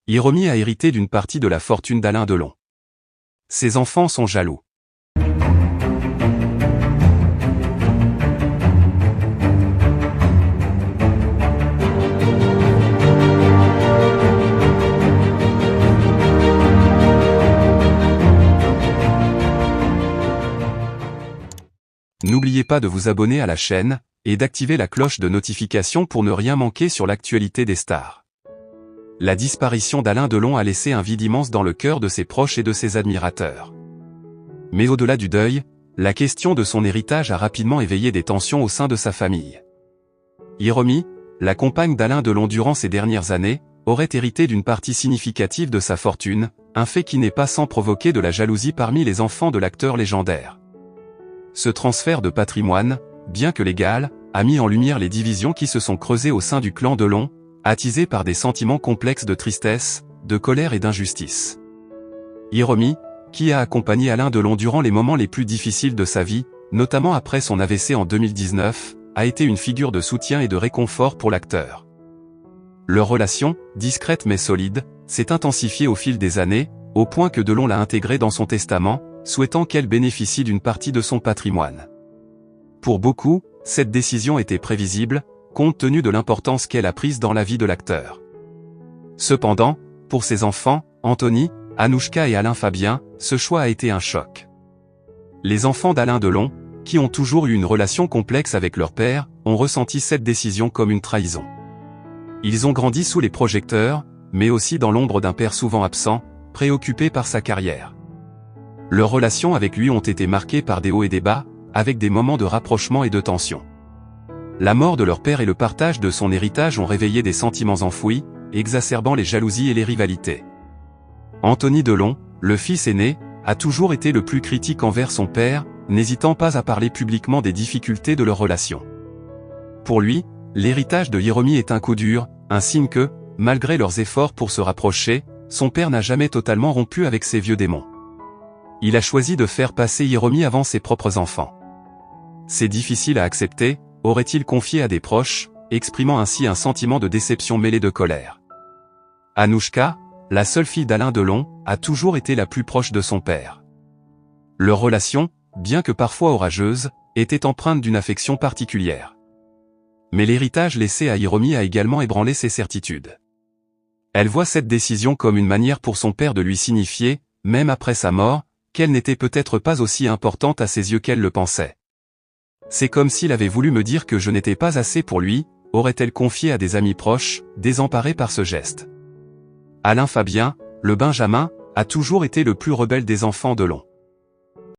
Hiromi a hérité d'une partie de la fortune d'Alain Delon. Ses enfants sont jaloux. N'oubliez pas de vous abonner à la chaîne et d'activer la cloche de notification pour ne rien manquer sur l'actualité des stars. La disparition d'Alain Delon a laissé un vide immense dans le cœur de ses proches et de ses admirateurs. Mais au-delà du deuil, la question de son héritage a rapidement éveillé des tensions au sein de sa famille. Hiromi, la compagne d'Alain Delon durant ces dernières années, aurait hérité d'une partie significative de sa fortune, un fait qui n'est pas sans provoquer de la jalousie parmi les enfants de l'acteur légendaire. Ce transfert de patrimoine, bien que légal, a mis en lumière les divisions qui se sont creusées au sein du clan Delon, attisées par des sentiments complexes de tristesse, de colère et d'injustice. Hiromi, qui a accompagné Alain Delon durant les moments les plus difficiles de sa vie, notamment après son AVC en 2019, a été une figure de soutien et de réconfort pour l'acteur. Leur relation, discrète mais solide, s'est intensifiée au fil des années, au point que Delon l'a intégrée dans son testament, souhaitant qu'elle bénéficie d'une partie de son patrimoine. Pour beaucoup, cette décision était prévisible, compte tenu de l'importance qu'elle a prise dans la vie de l'acteur. Cependant, pour ses enfants, Anthony, Anouchka et Alain Fabien, ce choix a été un choc. Les enfants d'Alain Delon, qui ont toujours eu une relation complexe avec leur père, ont ressenti cette décision comme une trahison. Ils ont grandi sous les projecteurs, mais aussi dans l'ombre d'un père souvent absent, préoccupé par sa carrière. Leurs relations avec lui ont été marquées par des hauts et des bas, avec des moments de rapprochement et de tension. La mort de leur père et le partage de son héritage ont réveillé des sentiments enfouis, exacerbant les jalousies et les rivalités. Anthony Delon, le fils aîné, a toujours été le plus critique envers son père, n'hésitant pas à parler publiquement des difficultés de leur relation. Pour lui, l'héritage de Hiromi est un coup dur, un signe que, malgré leurs efforts pour se rapprocher, son père n'a jamais totalement rompu avec ses vieux démons. Il a choisi de faire passer Hiromi avant ses propres enfants. C'est difficile à accepter, aurait-il confié à des proches, exprimant ainsi un sentiment de déception mêlé de colère. Anouchka, la seule fille d'Alain Delon, a toujours été la plus proche de son père. Leur relation, bien que parfois orageuse, était empreinte d'une affection particulière. Mais l'héritage laissé à Hiromi a également ébranlé ses certitudes. Elle voit cette décision comme une manière pour son père de lui signifier, même après sa mort, qu'elle n'était peut-être pas aussi importante à ses yeux qu'elle le pensait. C'est comme s'il avait voulu me dire que je n'étais pas assez pour lui, aurait-elle confié à des amis proches, désemparés par ce geste. Alain Fabien, le Benjamin, a toujours été le plus rebelle des enfants Delon.